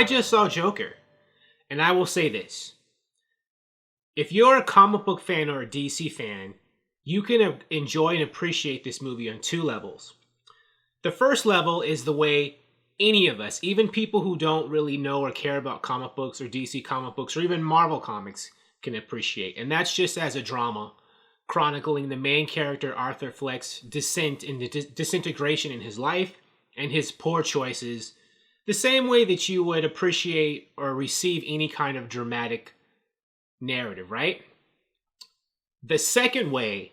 I just saw Joker, and I will say this. If you're a comic book fan or a DC fan, you can enjoy and appreciate this movie on two levels. The first level is the way any of us, even people who don't really know or care about comic books or DC comic books or even Marvel comics, can appreciate. And that's just as a drama, chronicling the main character Arthur Fleck's descent and disintegration in his life and his poor choices, the same way that you would appreciate or receive any kind of dramatic narrative, right? The second way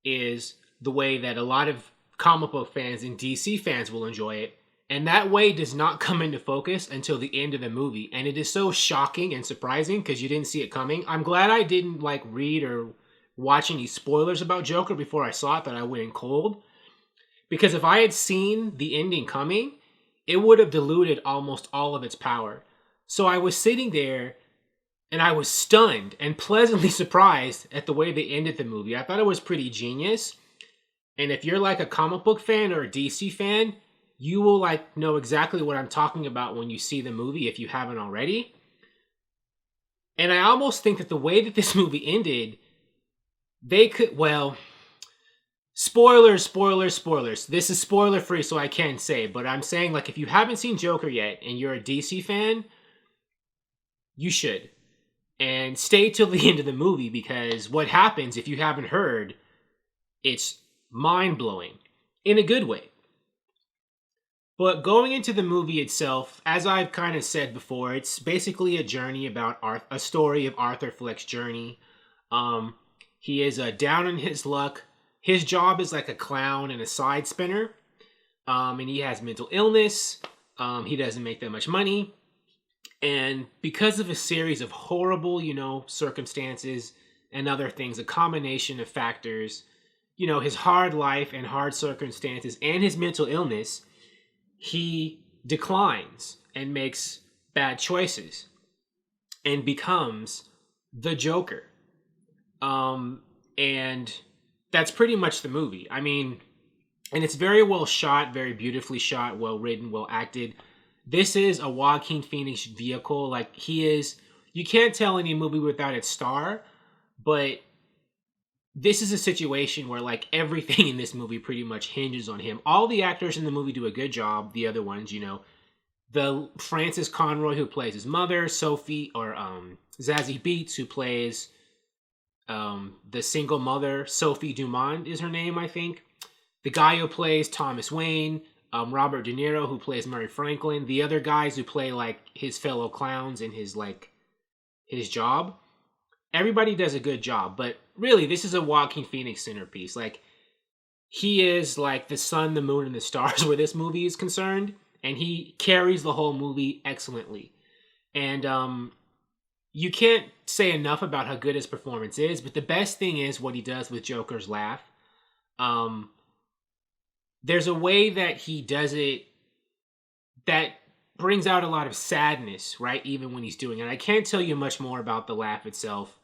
is the way that a lot of comic book fans and DC fans will enjoy it. And that way does not come into focus until the end of the movie. And it is so shocking and surprising because you didn't see it coming. I'm glad I didn't read or watch any spoilers about Joker before I saw it, that I went in cold. Because if I had seen the ending coming, it would have diluted almost all of its power. So I was sitting there and I was stunned and pleasantly surprised at the way they ended the movie. I thought it was pretty genius. And if you're like a comic book fan or a DC fan, you will know exactly what I'm talking about when you see the movie if you haven't already. And I almost think that the way that this movie ended, they could, spoilers. This is spoiler free, so I can't say, but I'm saying if you haven't seen Joker yet and you're a DC fan, you should. And stay till the end of the movie, because what happens, if you haven't heard, it's mind-blowing in a good way. But going into the movie itself, as I've kind of said before, it's basically a journey about a story of Arthur Fleck's journey. He is down in his luck. His job is like a clown and a side spinner. And he has mental illness. He doesn't make that much money. And because of a series of horrible, circumstances and other things, a combination of factors, his hard life and hard circumstances and his mental illness, he declines and makes bad choices and becomes the Joker. And that's pretty much the movie. I mean, and it's very well shot, very beautifully shot, well written, well acted. This is a Joaquin Phoenix vehicle. You can't tell any movie without its star, but this is a situation where everything in this movie pretty much hinges on him. All the actors in the movie do a good job. The other ones, the Frances Conroy who plays his mother, Sophie, or Zazie Beetz who plays the single mother, Sophie Dumond is her name, I think. The guy who plays Thomas Wayne, Robert De Niro who plays Murray Franklin. The other guys who play his fellow clowns in his job. Everybody does a good job, but really, this is a Joaquin Phoenix centerpiece. He is the sun, the moon, and the stars where this movie is concerned, and he carries the whole movie excellently. And you can't say enough about how good his performance is, but the best thing is what he does with Joker's laugh. There's a way that he does it that brings out a lot of sadness, right? Even when he's doing it. I can't tell you much more about the laugh itself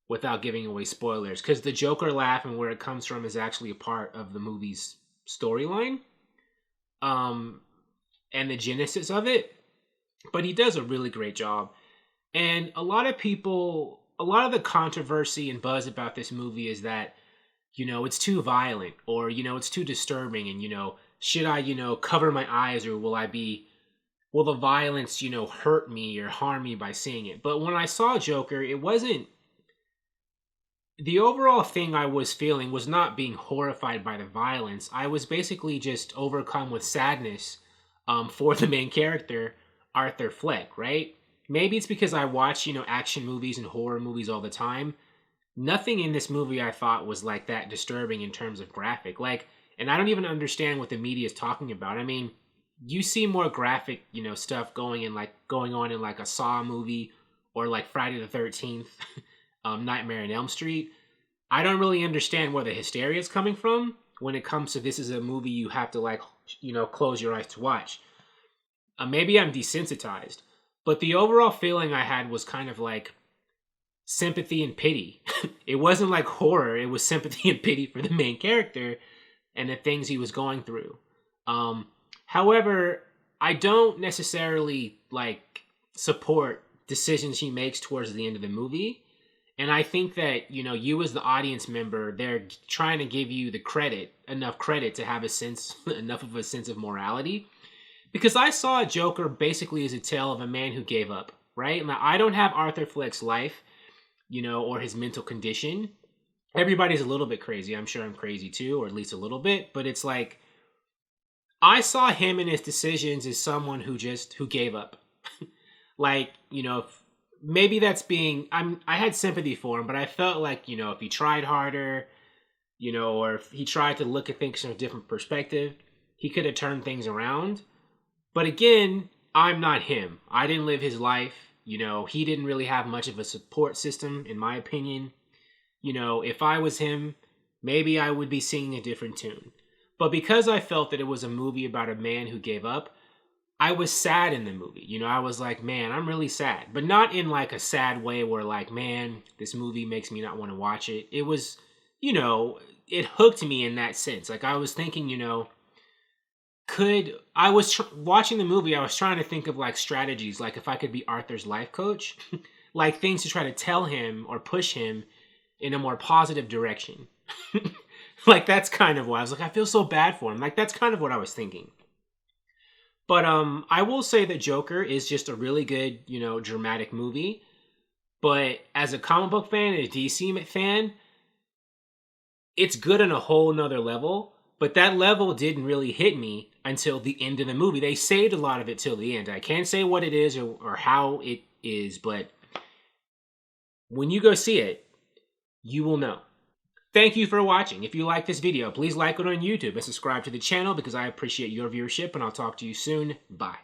without giving away spoilers, because the Joker laugh and where it comes from is actually a part of the movie's storyline, and the genesis of it. But he does a really great job. And a lot of the controversy and buzz about this movie is that, it's too violent, or, it's too disturbing, and, should I, cover my eyes, or will the violence, hurt me or harm me by seeing it? But when I saw Joker, it wasn't, the overall thing I was feeling was not being horrified by the violence. I was basically just overcome with sadness for the main character, Arthur Fleck, right? Maybe it's because I watch, action movies and horror movies all the time. Nothing in this movie I thought was that disturbing in terms of graphic. And I don't even understand what the media is talking about. I mean, you see more graphic, stuff going on in a Saw movie or Friday the 13th, Nightmare on Elm Street. I don't really understand where the hysteria is coming from when it comes to this is a movie you have to close your eyes to watch. Maybe I'm desensitized, but the overall feeling I had was kind of sympathy and pity. It wasn't horror. It was sympathy and pity for the main character and the things he was going through. However, I don't necessarily support decisions he makes towards the end of the movie. And I think that, you know, you as the audience member, they're trying to give you the credit, enough credit to have a sense, enough of a sense of morality. Because I saw Joker basically as a tale of a man who gave up, right? Now, I don't have Arthur Fleck's life, you know, or his mental condition. Everybody's a little bit crazy. I'm sure I'm crazy too, or at least a little bit. But it's like, I saw him and his decisions as someone who gave up. Like, you know, maybe that's being, I had sympathy for him, but I felt like, you know, if he tried harder, you know, or if he tried to look at things from a different perspective, he could have turned things around. But again, I'm not him. I didn't live his life. You know, he didn't really have much of a support system, in my opinion. You know, if I was him, maybe I would be singing a different tune. But because I felt that it was a movie about a man who gave up, I was sad in the movie. You know, I was like, man, I'm really sad. But not in like a sad way where like, man, this movie makes me not want to watch it. It was, you know, it hooked me in that sense. Like I was thinking, you know, watching the movie, I was trying to think of like strategies, like if I could be Arthur's life coach, like things to try to tell him or push him in a more positive direction. Like that's kind of why I was like, I feel so bad for him. Like that's kind of what I was thinking. But I will say that Joker is just a really good, you know, dramatic movie. But as a comic book fan and a DC fan, it's good on a whole nother level. But that level didn't really hit me until the end of the movie. They saved a lot of it till the end. I can't say what it is or how it is, but when you go see it, you will know. Thank you for watching. If you like this video, please like it on YouTube and subscribe to the channel because I appreciate your viewership, and I'll talk to you soon. Bye.